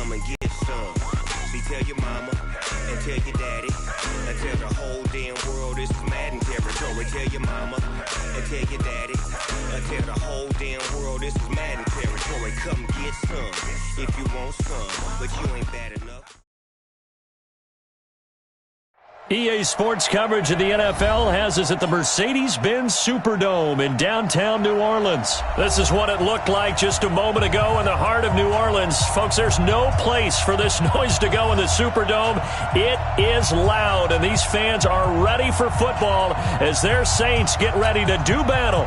come and get some. See, tell your mama and tell your daddy and tell the whole damn world this is Madden territory. Tell your mama and tell your daddy and tell the whole damn world this is Madden territory. Come get some if you want some, but you ain't bad enough. EA Sports coverage of the NFL has us at the Mercedes-Benz Superdome in downtown New Orleans. This is what it looked like just a moment ago in the heart of New Orleans. Folks, there's no place for this noise to go in the Superdome. It is loud, and these fans are ready for football as their Saints get ready to do battle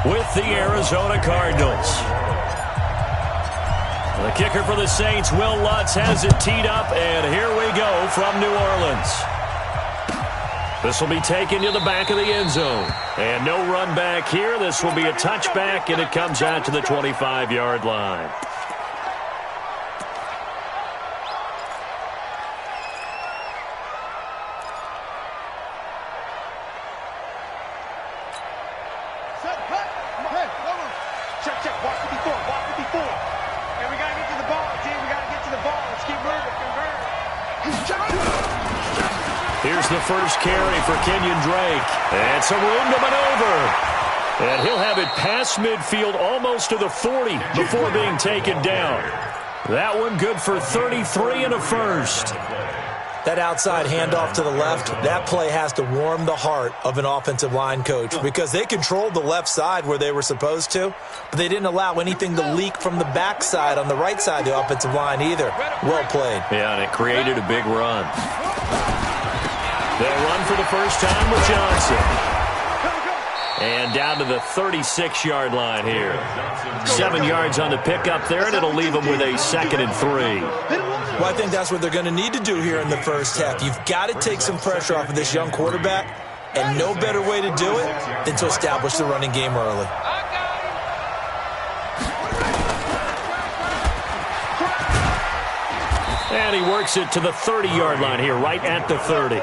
with the Arizona Cardinals. The kicker for the Saints, Will Lutz, has it teed up, and here we go from New Orleans. This will be taken to the back of the end zone. And no run back here. This will be a touchback, and it comes out to the 25-yard line. Check. Walk 54. And we got to get to the ball, team. We got to get to the ball. Let's keep moving. Convert. Here's the first carry for Kenyon Drake. And some room to maneuver. And he'll have it past midfield almost to the 40 before being taken down. That one good for 33 and a first. That outside handoff to the left, that play has to warm the heart of an offensive line coach because they controlled the left side where they were supposed to, but they didn't allow anything to leak from the backside on the right side of the offensive line either. Well played. Yeah, and it created a big run. They'll run for the first time with Johnson. And down to the 36-yard line here. 7 yards on the pickup there, and it'll leave them with a 2nd and 3. Well, I think that's what they're going to need to do here in the first half. You've got to take some pressure off of this young quarterback, and no better way to do it than to establish the running game early. And he works it to the 30-yard line here, right at the 30.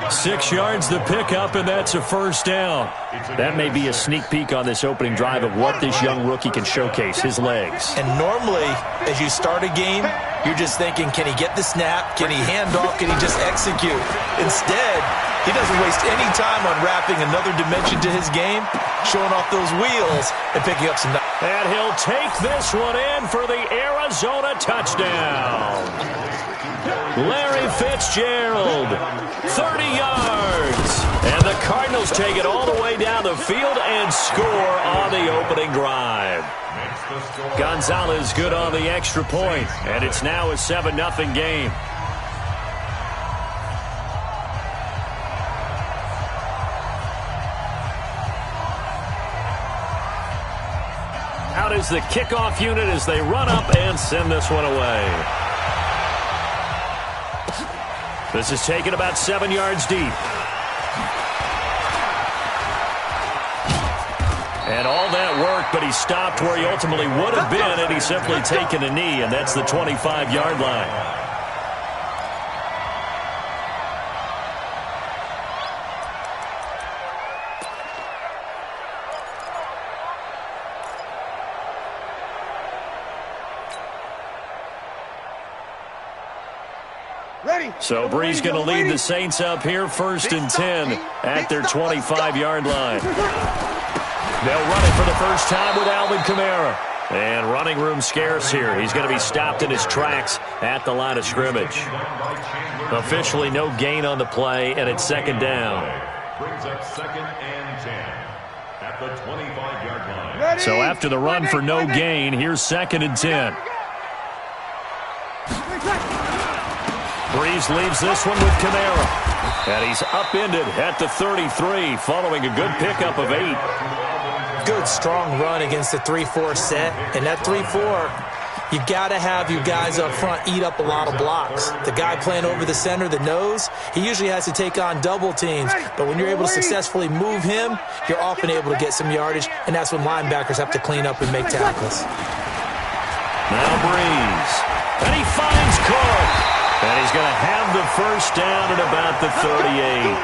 6 yards the pickup, and that's a first down. That may be a sneak peek on this opening drive of what this young rookie can showcase, his legs. And normally, as you start a game, you're just thinking, can he get the snap? Can he hand off? Can he just execute? Instead, he doesn't waste any time unwrapping another dimension to his game, showing off those wheels, and picking up some... And he'll take this one in for the Arizona touchdown. Larry Fitzgerald, 30 yards. And the Cardinals take it all the way down the field and score on the opening drive. Gonzalez good on the extra point, and it's now a 7-0 game. Out is the kickoff unit as they run up and send this one away. This is taken about 7 yards deep. And all that work, but he stopped where he ultimately would have been, and he's simply taken a knee, and that's the 25-yard line. So Bree's going to lead the Saints up here, 1st and 10 at their 25-yard line. They'll run it for the first time with Alvin Kamara. And running room scarce here. He's going to be stopped in his tracks at the line of scrimmage. Officially no gain on the play, and it's 2nd down. Brings up 2nd and 10 at the 25-yard line. So after the run for no gain, here's 2nd and 10. Breeze leaves this one with Kamara. And he's upended at the 33 following a good pickup of 8. Good, strong run against the 3-4 set. And that 3-4, you've got to have your guys up front eat up a lot of blocks. The guy playing over the center, the nose, he usually has to take on double teams. But when you're able to successfully move him, you're often able to get some yardage. And that's when linebackers have to clean up and make tackles. Now Breeze. And he finds Cook. And he's going to have the first down at about the 38.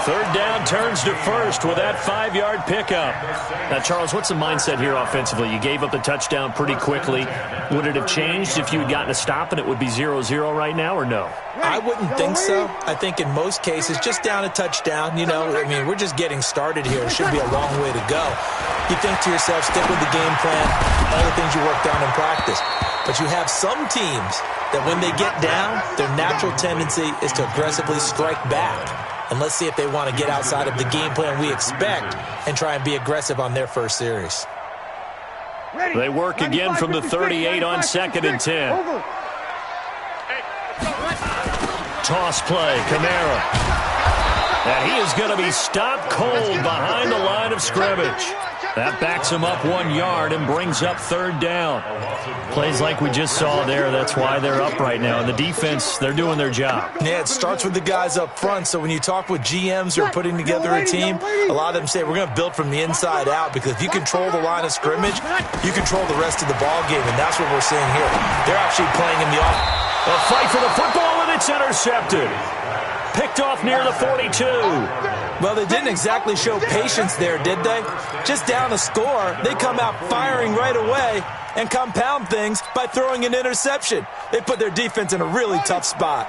Third down turns to first with that 5-yard pickup. Now, Charles, what's the mindset here offensively? You gave up the touchdown pretty quickly. Would it have changed if you had gotten a stop and it would be 0-0 right now, or no? I wouldn't think so. I think in most cases, just down a touchdown, we're just getting started here. It should be a long way to go. You think to yourself, stick with the game plan, all the things you worked on in practice. But you have some teams that when they get down, their natural tendency is to aggressively strike back. And let's see if they want to get outside of the game plan we expect and try and be aggressive on their first series. They work again from the 38 on 2nd and 10. Toss play, Kamara. And he is going to be stopped cold behind the line of scrimmage. That backs him up 1 yard and brings up 3rd down. Plays like we just saw there. That's why they're up right now. And the defense, they're doing their job. Yeah, it starts with the guys up front. So when you talk with GMs who are putting together a team, a lot of them say we're going to build from the inside out, because if you control the line of scrimmage, you control the rest of the ball game, and that's what we're seeing here. They're actually playing in the off. A fight for the football, and it's intercepted. Picked off near the 42. Well, they didn't exactly show patience there, did they? Just down a score, they come out firing right away and compound things by throwing an interception. They put their defense in a really tough spot.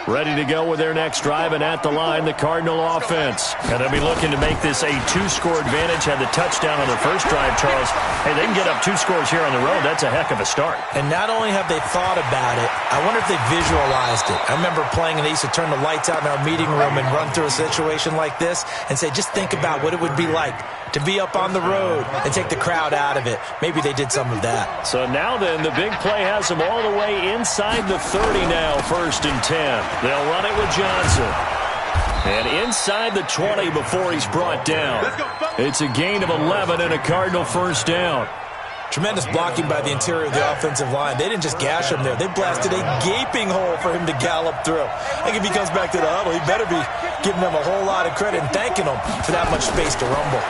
Ready to go with their next drive, and at the line, the Cardinal offense. And they'll be looking to make this a 2-score advantage. Had the touchdown on their first drive, Charles. Hey, they can get up 2 scores here on the road. That's a heck of a start. And not only have they thought about it, I wonder if they visualized it. I remember playing, and they used to turn the lights out in our meeting room and run through a situation like this and say, just think about what it would be like to be up on the road and take the crowd out of it. Maybe they did some of that. So now then, the big play has them all the way inside the 30 now, 1st and 10. They'll run it with Johnson. And inside the 20 before he's brought down. It's a gain of 11 and a Cardinal 1st down. Tremendous blocking by the interior of the offensive line. They didn't just gash him there. They blasted a gaping hole for him to gallop through. I think if he comes back to the huddle, he better be giving them a whole lot of credit and thanking them for that much space to rumble.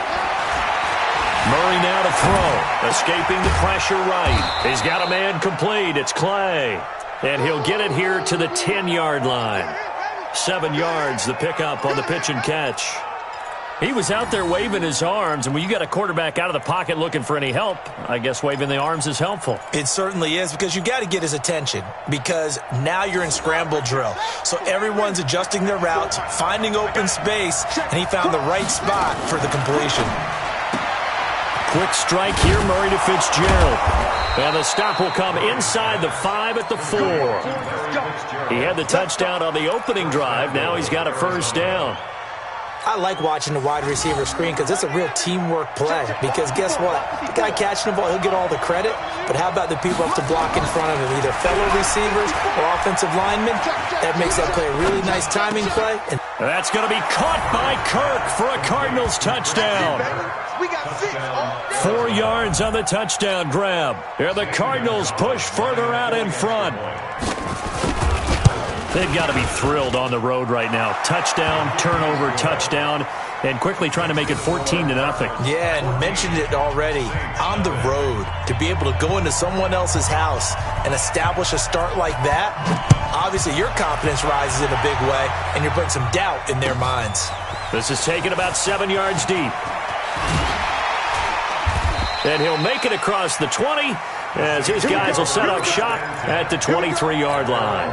Murray now to throw. Escaping the pressure right. He's got a man complete. It's Clay. And he'll get it here to the 10-yard line. 7 yards, the pickup on the pitch and catch. He was out there waving his arms, and when you got a quarterback out of the pocket looking for any help, I guess waving the arms is helpful. It certainly is, because you got to get his attention, because now you're in scramble drill. So everyone's adjusting their routes, finding open space, and he found the right spot for the completion. Quick strike here, Murray to Fitzgerald. And the stop will come inside the 5 at the 4. He had the touchdown on the opening drive. Now he's got a 1st down. I like watching the wide receiver screen because it's a real teamwork play. Because guess what? The guy catching the ball, he'll get all the credit. But how about the people up to block in front of him, either fellow receivers or offensive linemen? That makes that play a really nice timing play. And that's going to be caught by Kirk for a Cardinals touchdown. 4 yards on the touchdown grab. Here the Cardinals push further out in front. They've got to be thrilled on the road right now. Touchdown, turnover, touchdown, and quickly trying to make it 14-0. Yeah, and mentioned it already. On the road, to be able to go into someone else's house and establish a start like that, obviously your confidence rises in a big way, and you're putting some doubt in their minds. This is taken about 7 yards deep. And he'll make it across the 20 as his guys will set up shop at the 23-yard line.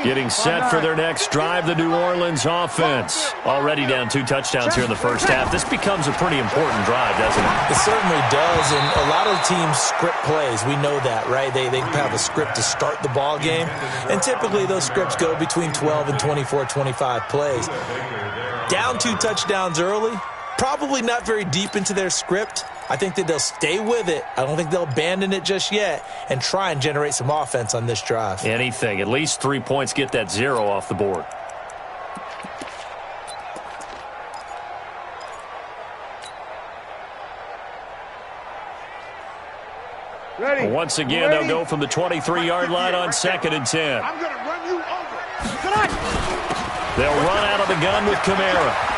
Getting set for their next drive, the New Orleans offense. Already down 2 touchdowns here in the first half. This becomes a pretty important drive, doesn't it? It certainly does, and a lot of teams script plays. We know that, right? They have a script to start the ball game, and typically those scripts go between 12 and 24, 25 plays. Down 2 touchdowns early, probably not very deep into their script. I think that they'll stay with it. I don't think they'll abandon it just yet and try and generate some offense on this drive. Anything. At least 3 points, get that 0 off the board. Ready. Once again, they'll go from the 23-yard line on 2nd and 10. I'm going to run you over. Tonight. They'll run out of the gun with Kamara.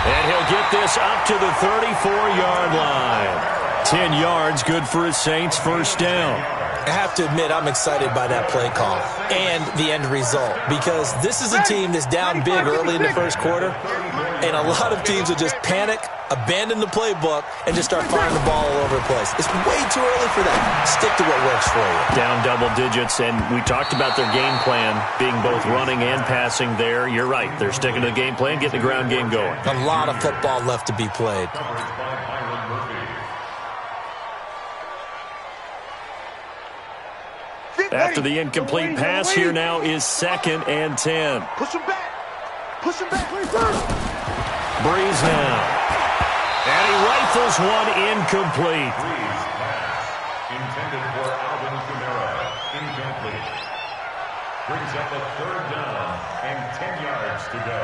And he'll get this up to the 34-yard line. 10 yards, good for his Saints, 1st down. I have to admit, I'm excited by that play call and the end result, because this is a team that's down big early in the first quarter, and a lot of teams will just panic, abandon the playbook, and just start firing the ball all over the place. It's way too early for that. Stick to what works for you. Down double digits, and we talked about their game plan being both running and passing there. You're right. They're sticking to the game plan, getting the ground game going. A lot of football left to be played. After the incomplete pass, here now is 2nd and 10. Push him back. Push him back. Breeze now. And he rifles one incomplete. Breeze pass. Intended for Alvin Kamara. Incomplete. Brings up a 3rd down and 10 yards to go.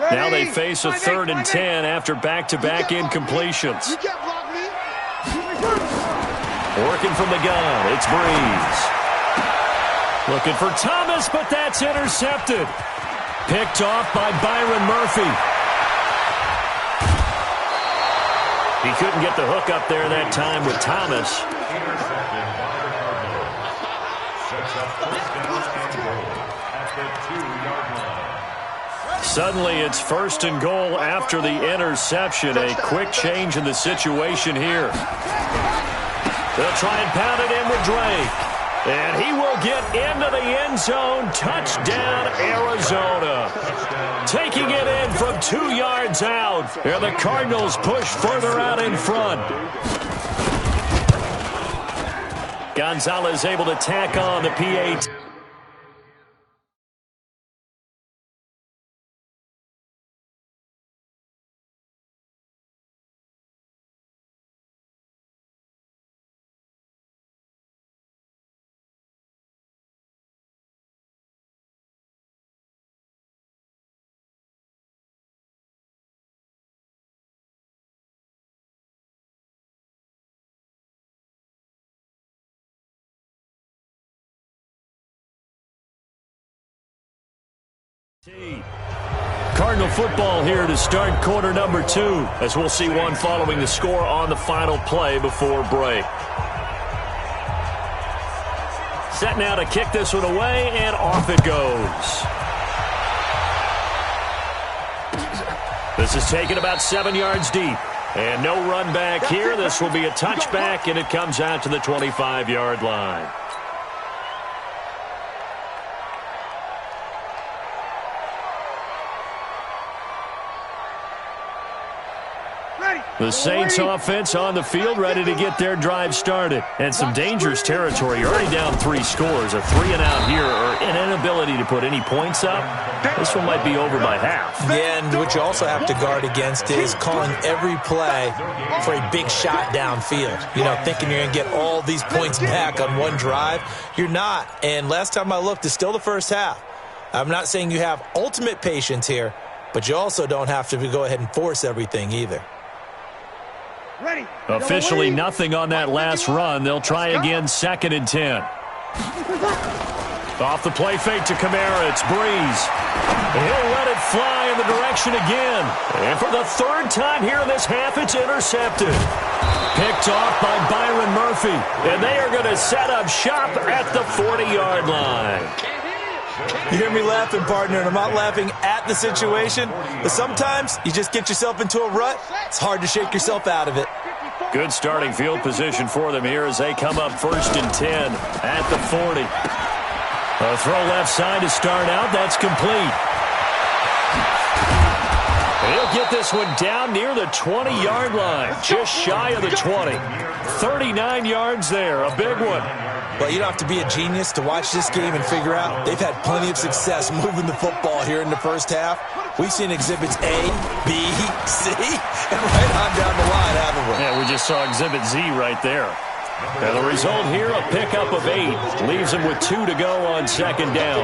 Ready? Now they face a 3rd and 10 after back-to-back incompletions. You can't block me. Working from the gun, it's Breeze. Looking for Thomas, but that's intercepted. Picked off by Byron Murphy. He couldn't get the hook up there that time with Thomas. Intercepted by the Cardinals. Sets up 1st down and goal at the 2-yard line. Suddenly it's 1st and goal after the interception. A quick change in the situation here. They'll try and pound it in with Drake. And he will get into the end zone. Touchdown, Arizona. Taking it in from 2 yards out. And the Cardinals push further out in front. Gonzalez able to tack on the PAT. Cardinal football here to start quarter number 2, as we'll see one following the score on the final play before break. Set now to kick this one away, and off it goes. This is taken about 7 yards deep. And no run back here. This will be a touchback, and it comes out to the 25-yard line. The Saints offense on the field, ready to get their drive started. And some dangerous territory. You're already down 3 scores. A 3-and-out here, or an inability to put any points up. This one might be over by half. Yeah, and what you also have to guard against is calling every play for a big shot downfield. You know, thinking you're going to get all these points back on one drive. You're not. And last time I looked, it's still the first half. I'm not saying you have ultimate patience here, but you also don't have to go ahead and force everything either. Ready. Officially nothing on that last run. They'll try again, 2nd and 10. Off the play fake to Kamara, it's Breeze. He'll let it fly in the direction again. And for the 3rd time here in this half, it's intercepted. Picked off by Byron Murphy. And they are going to set up shop at the 40-yard line. You hear me laughing, partner, and I'm not laughing at the situation, but sometimes you just get yourself into a rut. It's hard to shake yourself out of it. Good starting field position for them here as they come up 1st and 10 at the 40. A throw left side to start out. That's complete. He'll get this one down near the 20-yard line, just shy of the 20. 39 yards there, a big one. Well, you don't have to be a genius to watch this game and figure out they've had plenty of success moving the football here in the first half. We've seen exhibits A, B, C, and right on down the line, haven't we? Yeah, we just saw exhibit Z right there. And the result here, a pickup of 8. Leaves him with 2 to go on 2nd down.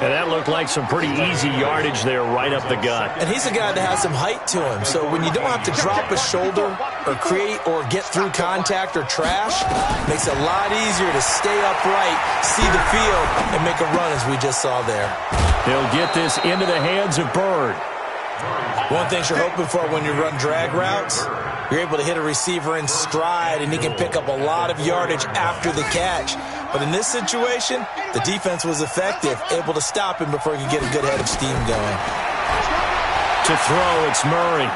And that looked like some pretty easy yardage there right up the gut. And he's a guy that has some height to him. So when you don't have to drop a shoulder or create or get through contact or trash, it makes it a lot easier to stay upright, see the field, and make a run as we just saw there. He'll get this into the hands of Bird. One thing you're hoping for when you run drag routes, You're able to hit a receiver in stride, and he can pick up a lot of yardage after the catch. But in this situation, the defense was effective, able to stop him before he could get a good head of steam going. To throw, it's Murray.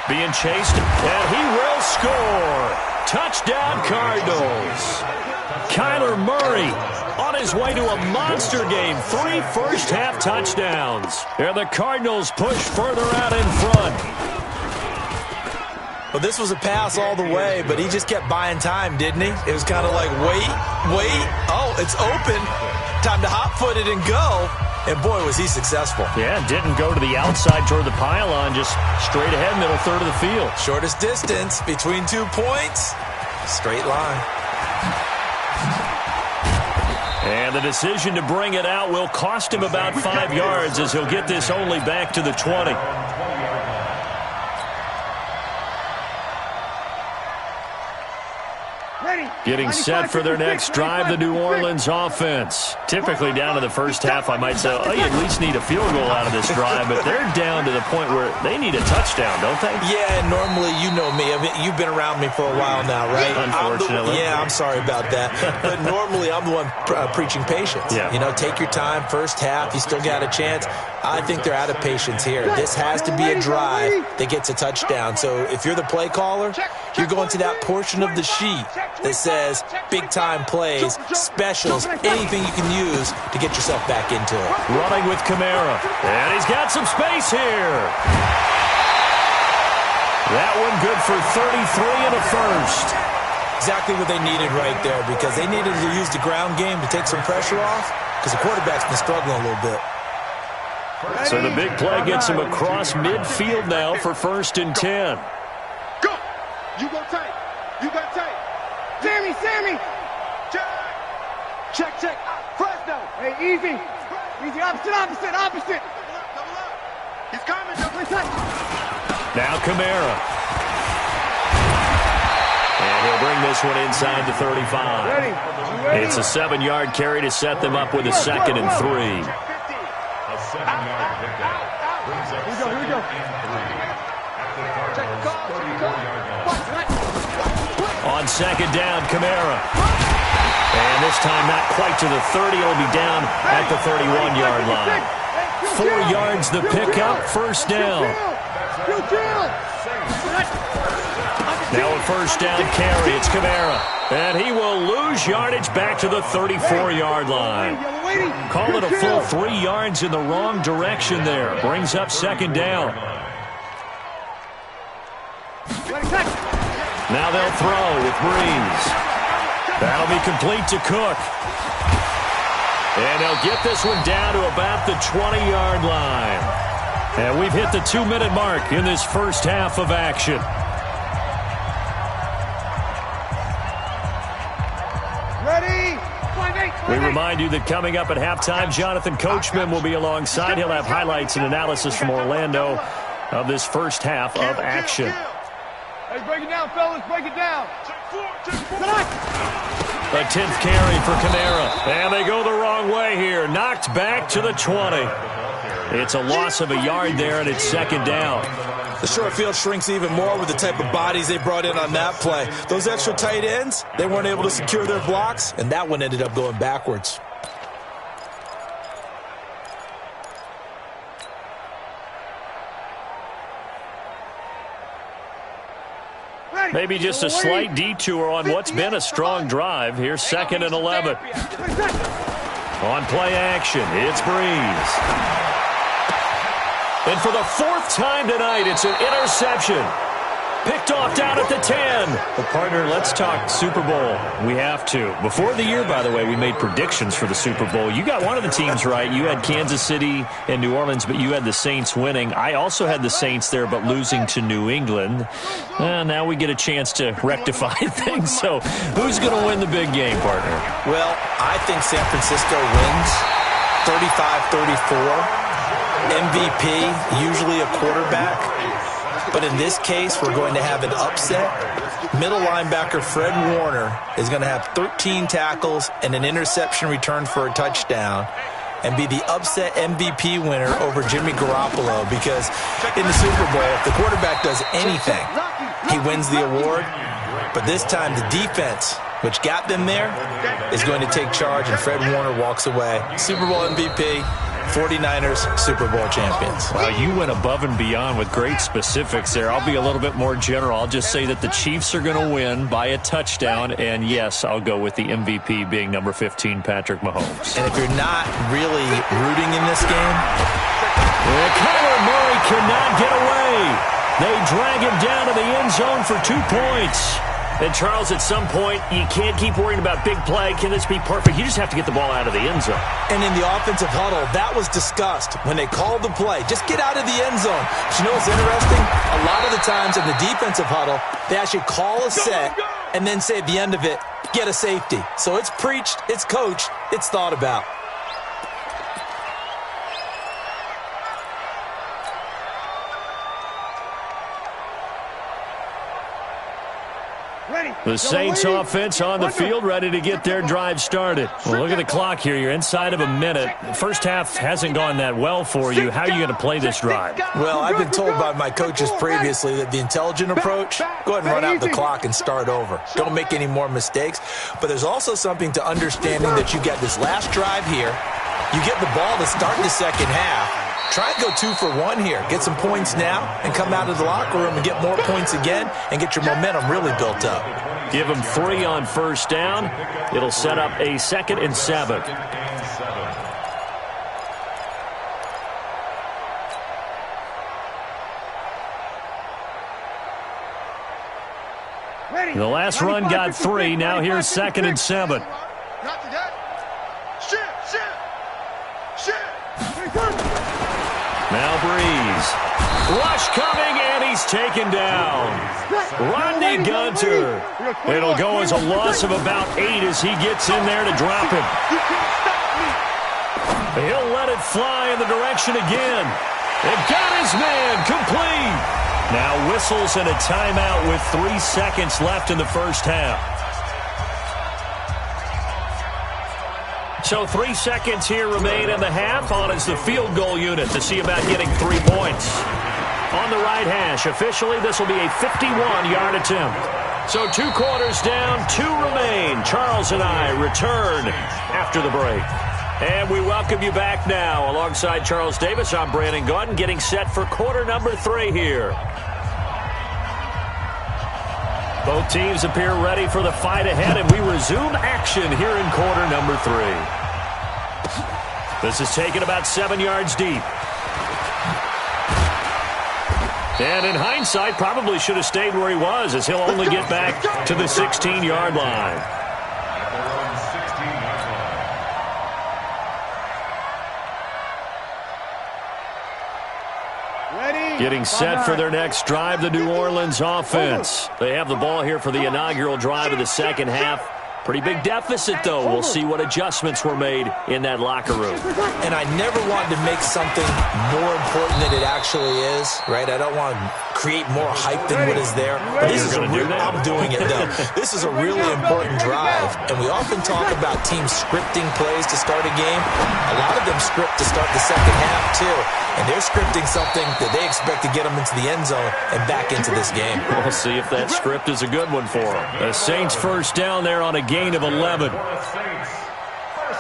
Being chased, and he will score. Touchdown, Cardinals. Kyler Murray on his way to a monster game. 3 first-half touchdowns. And the Cardinals push further out in front. Well, this was a pass all the way, but he just kept buying time, didn't he? It was kind of like, wait. Oh, it's open. Time to hot-foot it and go. And, boy, was he successful. Yeah, didn't go to the outside toward the pylon, just straight ahead, middle third of the field. Shortest distance between 2 points. Straight line. And the decision to bring it out will cost him about 5 yards as he'll get this only back to the 20. Getting set for their next drive, the New Orleans offense. Typically down to the first half, I might say, oh, you at least need a field goal out of this drive, but they're down to the point where they need a touchdown, don't they? Yeah, normally, you know me. I mean, you've been around me for a while now, right? Unfortunately. I'm sorry about that. But normally, I'm the one preaching patience. Yeah. You know, take your time, first half, you still got a chance. I think they're out of patience here. This has to be a drive that gets a touchdown. So if you're the play caller, you're going to that portion of the sheet that says big-time plays, specials, anything you can use to get yourself back into it. Running with Kamara. And he's got some space here. That one good for 33 and a first. Exactly what they needed right there, because they needed to use the ground game to take some pressure off, because the quarterback's been struggling a little bit. So the big play gets him across midfield now for 1st and 10. Go! You go tight. You got tight. Sammy! Check. Fresno. Hey, easy. Opposite. Double up. He's coming. Now Kamara. And he'll bring this one inside the 35. Ready. It's a 7-yard carry to set them up with a 2nd and 3. A 7-yard pickup. Brings up Here we go. 2nd and 3. At the Cardinals' 34-yard line. On 2nd down, Kamara. And this time not quite to the 30. It'll be down at the 31-yard line. 4 yards the pickup, 1st down. Now a 1st down carry. It's Kamara. And he will lose yardage back to the 34-yard line. Call it a full 3 yards in the wrong direction there. Brings up 2nd down. Now they'll throw with Breeze. That'll be complete to Cook. And they'll get this one down to about the 20-yard line. And we've hit the 2-minute mark in this first half of action. Ready. We remind you that coming up at halftime, Jonathan Coachman will be alongside. He'll have highlights and analysis from Orlando of this first half of action. Hey, break it down, fellas. Break it down. A 10th carry for Kamara. And they go the wrong way here. Knocked back to the 20. It's a loss of a yard there, and it's 2nd down. The short field shrinks even more with the type of bodies they brought in on that play. Those extra tight ends, they weren't able to secure their blocks, and that one ended up going backwards. Maybe just a slight detour on what's been a strong drive. Here's 2nd and 11. On play action, it's Breeze. And for the 4th time tonight, it's an interception. Picked off down at the 10. Well, partner, let's talk Super Bowl. We have to. Before the year, by the way, we made predictions for the Super Bowl. You got one of the teams right. You had Kansas City and New Orleans, but you had the Saints winning. I also had the Saints there, but losing to New England. Now we get a chance to rectify things. So who's going to win the big game, partner? Well, I think San Francisco wins 35-34. MVP, usually a quarterback. But in this case, we're going to have an upset. Middle linebacker Fred Warner is going to have 13 tackles and an interception return for a touchdown. and be the upset MVP winner over Jimmy Garoppolo, because in the Super Bowl, if the quarterback does anything, he wins the award. But this time, the defense, which got them there, is going to take charge, and Fred Warner walks away. Super Bowl MVP, 49ers Super Bowl champions. Wow, you went above and beyond with great specifics there. I'll be a little bit more general. I'll just say that the Chiefs are going to win by a touchdown, and yes, I'll go with the MVP being number 15, Patrick Mahomes. And if you're not really rooting in this game, Kyler Murray cannot get away. They drag him down to the end zone for 2 points. And, Charles, at some point, you can't keep worrying about big play. Can this be perfect? You just have to get the ball out of the end zone. and in the offensive huddle, that was discussed when they called the play. Just get out of the end zone. But you know what's interesting? A lot of the times in the defensive huddle, they actually call a set and then say at the end of it, get a safety. So it's preached, it's coached, it's thought about. The Saints offense on the field, ready to get their drive started. Well, look at the clock here. You're inside of a minute. First half hasn't gone that well for you. How are you going to play this drive? Well, I've been told by my coaches previously that the intelligent approach, go ahead and run out the clock and start over. Don't make any more mistakes. But there's also something to understanding that you get this last drive here. You get the ball to start the second half. Try and go 2 for 1 here. Get some points now and come out of the locker room and get more points again and get your momentum really built up. Give them 3 on first down. It'll set up a 2nd and 7. The last run got 3. Now here's 2nd and 7. Now Breeze. Rush coming, and he's taken down. Rodney Gunter. It'll go as a loss of about 8 as he gets in there to drop him. He'll let it fly in the direction again. And got his man complete. Now whistles and a timeout with 3 seconds left in the first half. So 3 seconds here remain in the half. On is the field goal unit to see about getting 3 points. On the right hash, officially this will be a 51-yard attempt. So 2 quarters down, 2 remain. Charles and I return after the break. And we welcome you back now. Alongside Charles Davis, I'm Brandon Gaudin, getting set for quarter number 3 here. Both teams appear ready for the fight ahead, and we resume action here in quarter number 3. This is taken about 7 yards deep. And in hindsight, probably should have stayed where he was, as he'll only get back to the 16-yard line. Getting set for their next drive, the New Orleans offense. They have the ball here for the inaugural drive of the second half. Pretty big deficit, though. We'll see what adjustments were made in that locker room. And I never wanted to make something more important than it actually is, right? I don't want to create more hype than what is there. But this is I'm doing it, though. This is a really important drive. And we often talk about teams scripting plays to start a game. A lot of them script to start the second half, too. And they're scripting something that they expect to get them into the end zone and back into this game. We'll see if that script is a good one for them. The Saints first down there on a gain of 11. First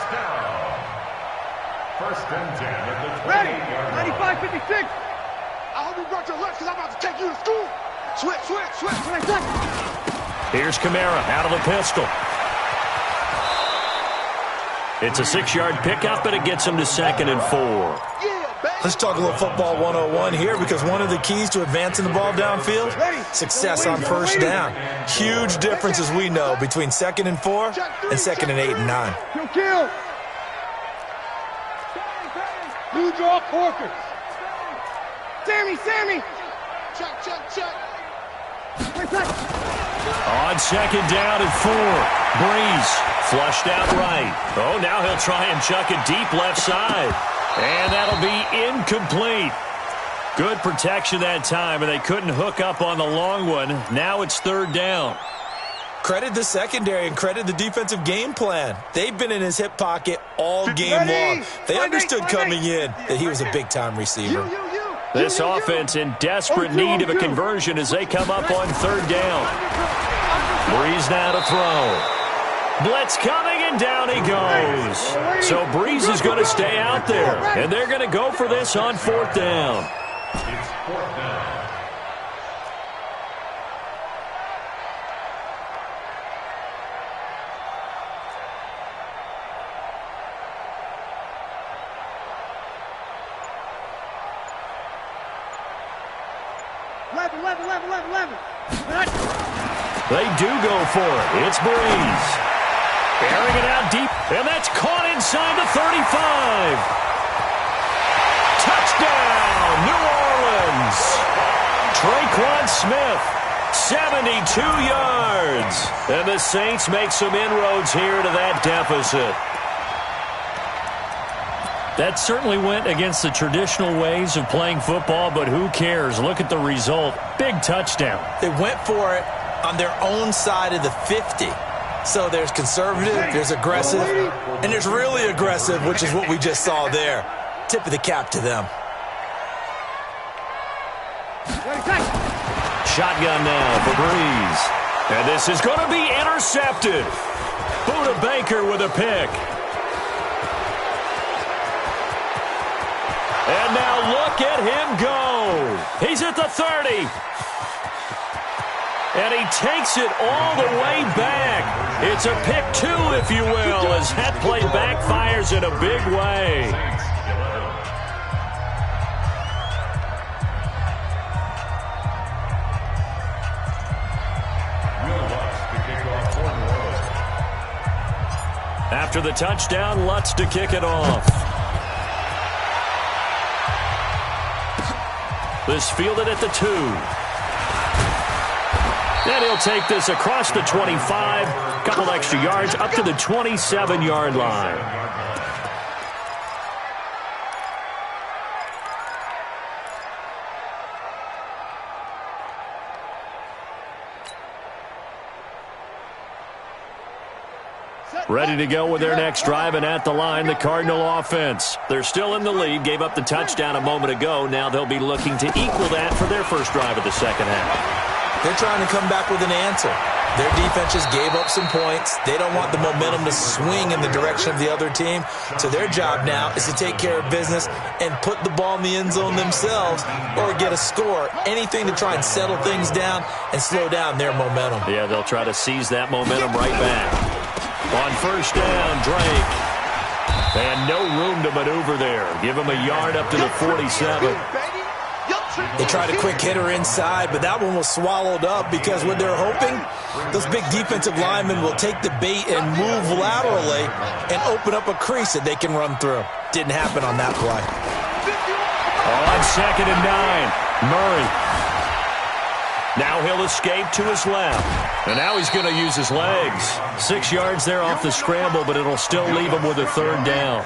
down. First and 10 at the 20-yard line. 95-56. I hope you brought your lunch because I'm about to take you to school. Switch. Here's Kamara out of the pistol. It's a 6-yard pickup, but it gets him to 2nd and 4. Let's talk a little football 101 here, because one of the keys to advancing the ball downfield, success on first down. Huge difference, as we know, between 2nd and 4 and 2nd and 8 and 9. Kill. New draw Porker. Sammy. Check. On 2nd down and 4. Breeze flushed out right. Oh, now he'll try and chuck it deep left side. And that'll be incomplete. Good protection that time, and they couldn't hook up on the long one. Now it's 3rd down. Credit the secondary and credit the defensive game plan. They've been in his hip pocket all game long. They understood coming in that he was a big-time receiver. This offense in desperate need of a conversion as they come up on third down. Breeze now to throw. Blitz coming, and down he goes. So Breeze is going to stay out there, and they're going to go for this on fourth down. It's fourth down. They do go for it. It's Breeze. Airing it out deep, and that's caught inside the 35. Touchdown, New Orleans. Traquan Smith, 72 yards. And the Saints make some inroads here to that deficit. That certainly went against the traditional ways of playing football, but who cares? Look at the result. Big touchdown. They went for it on their own side of the 50. So there's conservative, there's aggressive, and there's really aggressive, which is what we just saw there. Tip of the cap to them. Shotgun now for Breeze. And this is going to be intercepted. Buda Baker with a pick. And now look at him go. He's at the 30. And he takes it all the way back. It's a pick two, if you will, as that play backfires in a big way. After the touchdown, Lutz to kick it off. This fielded at the 2. And he'll take this across the 25. Couple extra yards up to the 27-yard line. Ready to go with their next drive, and at the line, the Cardinal offense. They're still in the lead, gave up the touchdown a moment ago. Now they'll be looking to equal that for their first drive of the second half. They're trying to come back with an answer. Their defense just gave up some points. They don't want the momentum to swing in the direction of the other team. So their job now is to take care of business and put the ball in the end zone themselves or get a score. Anything to try and settle things down and slow down their momentum. Yeah, they'll try to seize that momentum right back. On first down, Drake. And no room to maneuver there. Give him a yard up to the 47. They tried a quick hitter inside, but that one was swallowed up because what they're hoping, those big defensive linemen will take the bait and move laterally and open up a crease that they can run through. Didn't happen on that play. On second and 9, Murray. Now he'll escape to his left. And now he's going to use his legs. 6 yards there off the scramble, but it'll still leave him with a third down.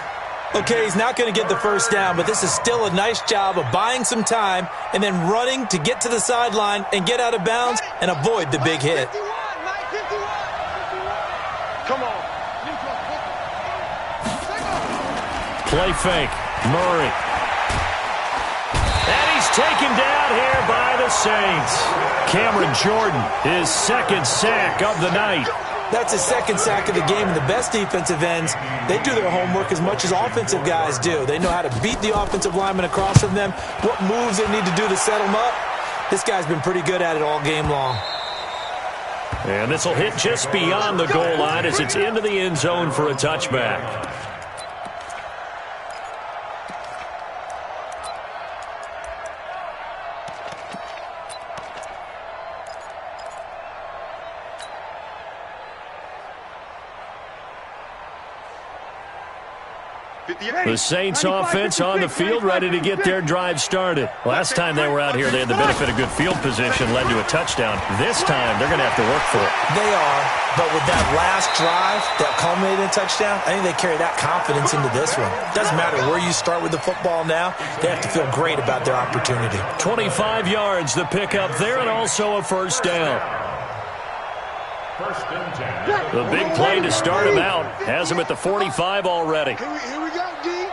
Okay, he's not going to get the first down, but this is still a nice job of buying some time and then running to get to the sideline and get out of bounds and avoid the big hit. Come on. Play fake. Murray. And he's taken down here by the Saints. Cameron Jordan, his second sack of the night. That's his second sack of the game, and the best defensive ends, they do their homework as much as offensive guys do. They know how to beat the offensive lineman across from them, what moves they need to do to set them up. This guy's been pretty good at it all game long. And this will hit just beyond the goal line as it's into the end zone for a touchback. The Saints offense on the field, ready to get their drive started. Last time they were out here, they had the benefit of good field position, led to a touchdown. This time, they're going to have to work for it. They are, but with that last drive that culminated in a touchdown, I think they carry that confidence into this one. Doesn't matter where you start with the football now, they have to feel great about their opportunity. 25 yards, the pickup there, and also a first down. First and 10. The big play to start him out has him at the 45 already. Here we go, D.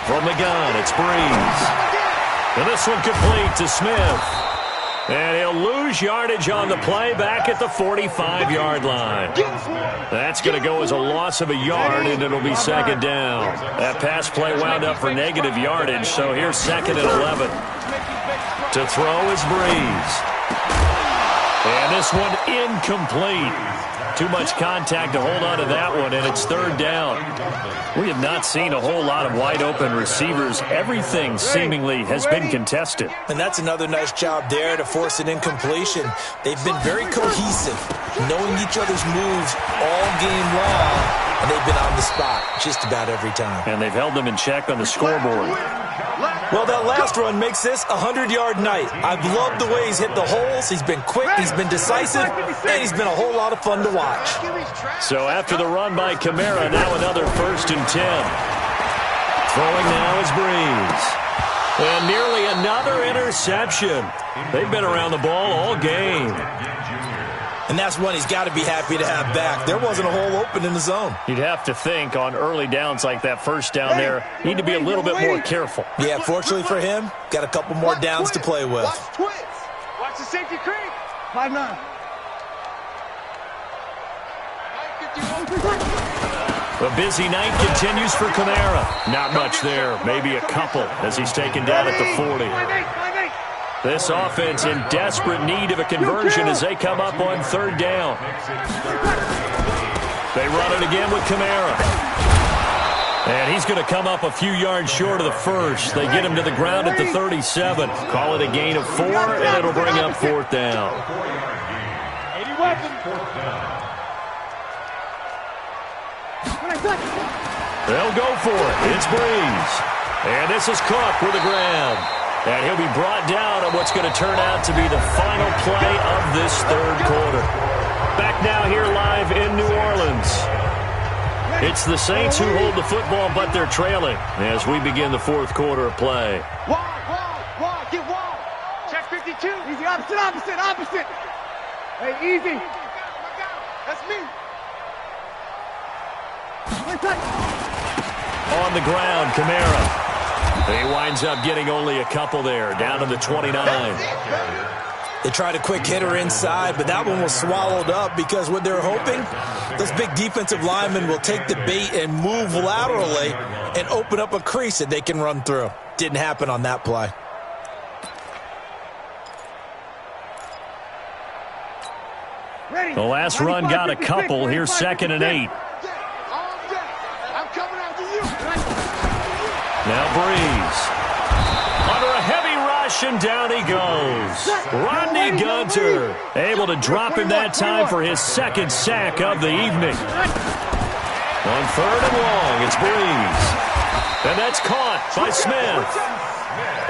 From the gun, it's Breeze. And this one complete to Smith. And he'll lose yardage on the play back at the 45-yard line. That's going to go as a loss of a yard, and it'll be second down. That pass play wound up for negative yardage, so here's second and 11. To throw is Breeze. And this one incomplete. Too much contact to hold on to that one, and it's third down. We have not seen a whole lot of wide-open receivers. Everything seemingly has been contested. And that's another nice job there to force an incompletion. They've been very cohesive, knowing each other's moves all game long, and they've been on the spot just about every time. And they've held them in check on the scoreboard. Well, that last run makes this a 100-yard night. I've loved the way he's hit the holes. He's been quick, he's been decisive, and he's been a whole lot of fun to watch. So after the run by Kamara, now another first and 10. Throwing now is Breeze. And nearly another interception. They've been around the ball all game. And that's one he's got to be happy to have back. There wasn't a hole open in the zone. You'd have to think on early downs like that first down there, need to be a little bit more careful. Yeah, fortunately for him, got a couple more downs to play with. Watch the safety creep. 5-9. A busy night continues for Kamara. Not much there, maybe a couple as he's taken down at the 40. This offense in desperate need of a conversion as they come up on third down. They run it again with Kamara. And he's going to come up a few yards short of the first. They get him to the ground at the 37. Call it a gain of 4, and it'll bring up fourth down. 80 weapons. They'll go for it. It's Breeze. And this is Cook with the ground. And he'll be brought down on what's going to turn out to be the final play of this third quarter. Back now here live in New Orleans. It's the Saints who hold the football, but they're trailing as we begin the fourth quarter of play. Wall, get wall. Check 52. Easy, opposite. Hey, easy. That's me. On the ground, Kamara. He winds up getting only a couple there, down to the 29. They tried a quick hitter inside, but that one was swallowed up because what they're hoping, those big defensive linemen will take the bait and move laterally and open up a crease that they can run through. Didn't happen on that play. The last run got a couple. Here's second and 8. Now Breeze. Under a heavy rush, and down he goes. Rodney Gunter able to drop him that time for his second sack of the evening. On third and long, it's Breeze. And that's caught by Smith.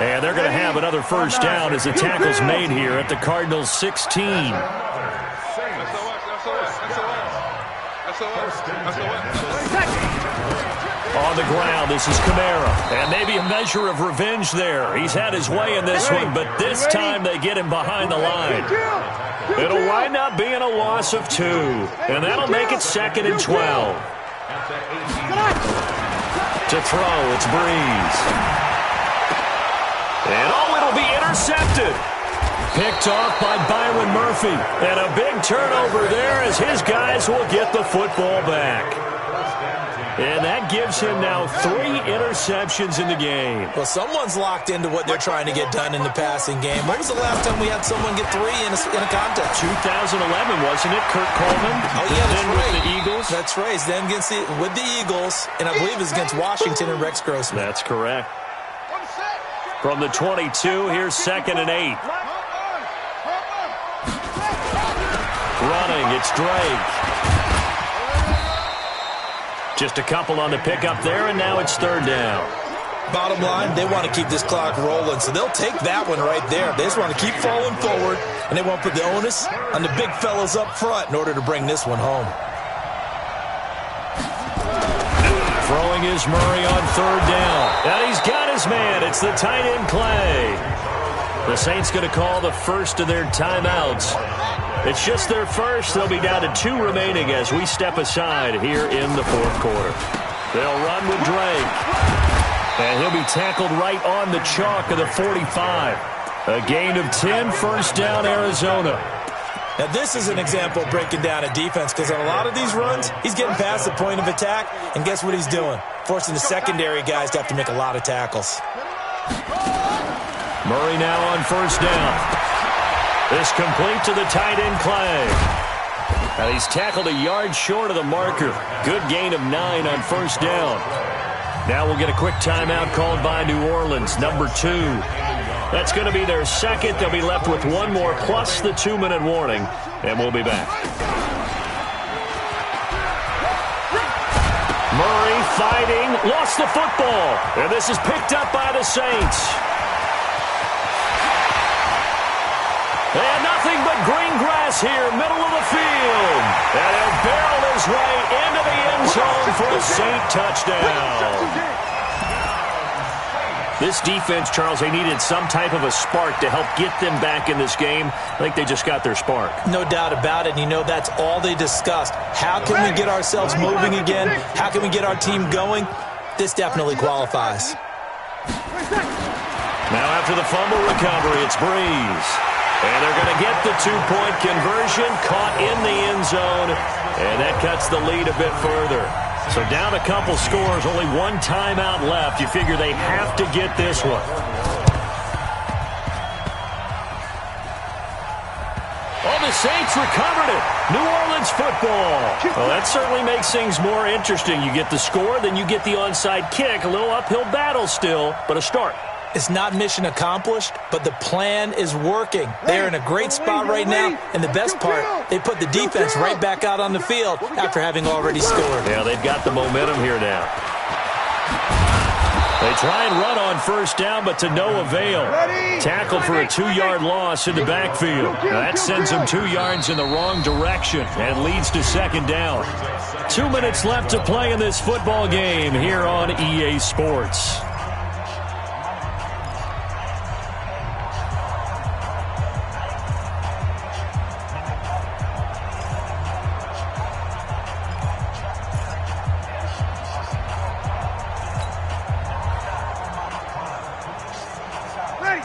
And they're going to have another first down as the tackle's made here at the Cardinals' 16. On the ground, this is Kamara. And maybe a measure of revenge there. He's had his way in this one, but this time they get him behind the line. It'll wind up being a loss of 2. And that'll make it second and 12. To throw, it's Breeze. And it'll be intercepted. Picked off by Byron Murphy. And a big turnover there as his guys will get the football back. And that gives him now 3 interceptions in the game. Well, someone's locked into what they're trying to get done in the passing game. When was the last time we had someone get 3 in a contest? 2011, wasn't it? Kurt Coleman? Oh, yeah, that's then right. With the Eagles? That's right. Then with the Eagles, and I believe it was against Washington and Rex Grossman. That's correct. From the 22, here's second and 8. Running, it's Drake. Just a couple on the pickup there, and now it's third down. Bottom line, they want to keep this clock rolling, so they'll take that one right there. They just want to keep falling forward, and they want to put the onus on the big fellas up front in order to bring this one home. Throwing is Murray on third down. And he's got his man. It's the tight end Clay. The Saints going to call the first of their timeouts. It's just their first. They'll be down to 2 remaining as we step aside here in the fourth quarter. They'll run with Drake. And he'll be tackled right on the chalk of the 45. A gain of 10, first down, Arizona. Now, this is an example of breaking down a defense because on a lot of these runs, he's getting past the point of attack, and guess what he's doing? Forcing the secondary guys to have to make a lot of tackles. Murray now on first down. This complete to the tight end, Clay. And he's tackled a yard short of the marker. Good gain of 9 on first down. Now we'll get a quick timeout called by New Orleans, number 2. That's going to be their second. They'll be left with 1 more plus the 2-minute warning, and we'll be back. Murray fighting, lost the football, and this is picked up by the Saints. And nothing but green grass here, middle of the field. And he'll barrel his way into the end zone for a Saint touchdown. This defense, Charles, they needed some type of a spark to help get them back in this game. I think they just got their spark. No doubt about it. And you know that's all they discussed. How can we get ourselves moving again? How can we get our team going? This definitely qualifies. Now after the fumble recovery, it's Breeze. And they're going to get the 2-point conversion, caught in the end zone, and that cuts the lead a bit further. So down a couple scores, only 1 timeout left. You figure they have to get this one. Oh, the Saints recovered it. New Orleans football. Well, that certainly makes things more interesting. You get the score, then you get the onside kick. A little uphill battle still, but a start. It's not mission accomplished, but the plan is working. They're in a great spot right now, and the best part, they put the defense right back out on the field after having already scored. Yeah, they've got the momentum here now. They try and run on first down, but to no avail. Tackled for a 2-yard loss in the backfield. Now that sends them 2 yards in the wrong direction and leads to second down. 2 minutes left to play in this football game here on EA Sports.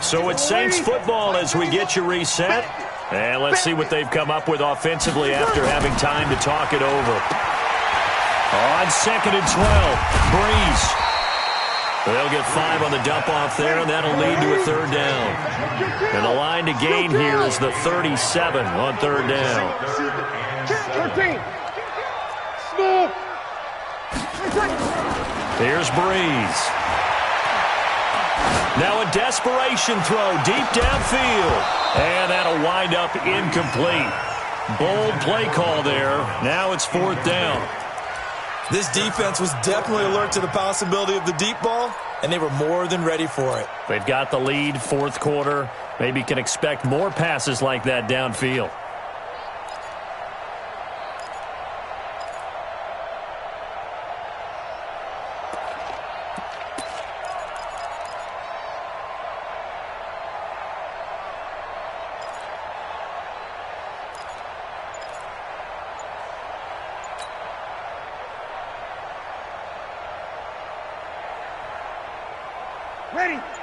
So it's Saints football as we get you reset. And let's see what they've come up with offensively after having time to talk it over. On 2nd and 12, Breeze. They'll get 5 on the dump-off there, and that'll lead to a 3rd down. And the line to gain here is the 37 on 3rd down. 13. Here's Breeze. Now a desperation throw deep downfield. And that'll wind up incomplete. Bold play call there. Now it's 4th down. This defense was definitely alert to the possibility of the deep ball, and they were more than ready for it. They've got the lead, 4th quarter. Maybe can expect more passes like that downfield.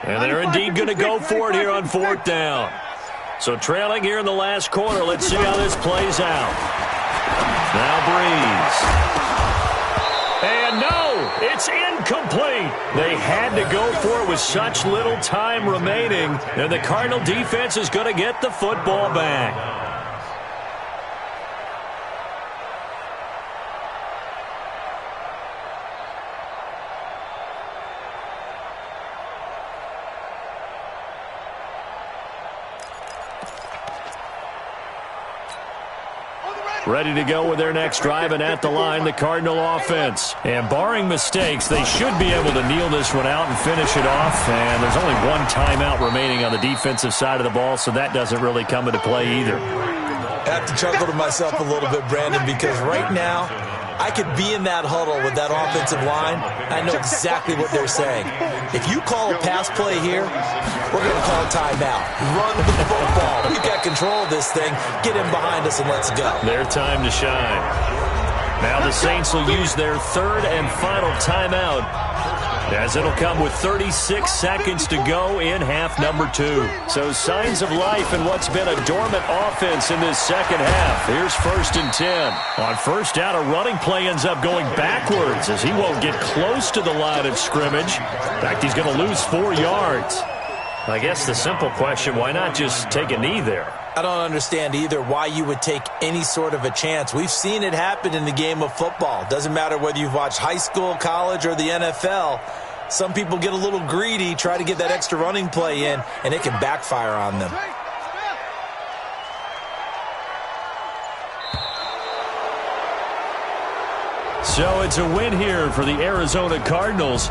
And they're indeed going to go for it here on 4th down. So trailing here in the last quarter. Let's see how this plays out. Now Breeze. And no, it's incomplete. They had to go for it with such little time remaining. And the Cardinal defense is going to get the football back. Ready to go with their next drive, and at the line, the Cardinal offense. And barring mistakes, they should be able to kneel this one out and finish it off. And there's only 1 timeout remaining on the defensive side of the ball, so that doesn't really come into play either. I have to chuckle to myself a little bit, Brandon, because right now, I could be in that huddle with that offensive line. I know exactly what they're saying. If you call a pass play here, we're going to call timeout. Run the football. We've got control of this thing. Get him behind us and let's go. Their time to shine. Now the Saints will use their third and final timeout, as it'll come with 36 seconds to go in half number 2. So signs of life in what's been a dormant offense in this second half. Here's 1st and 10. On first down, a running play ends up going backwards as he won't get close to the line of scrimmage. In fact, he's going to lose 4 yards. I guess the simple question, why not just take a knee there? I don't understand either why you would take any sort of a chance. We've seen it happen in the game of football. Doesn't matter whether you've watched high school, college, or the NFL. Some people get a little greedy, try to get that extra running play in, and it can backfire on them. So it's a win here for the Arizona Cardinals.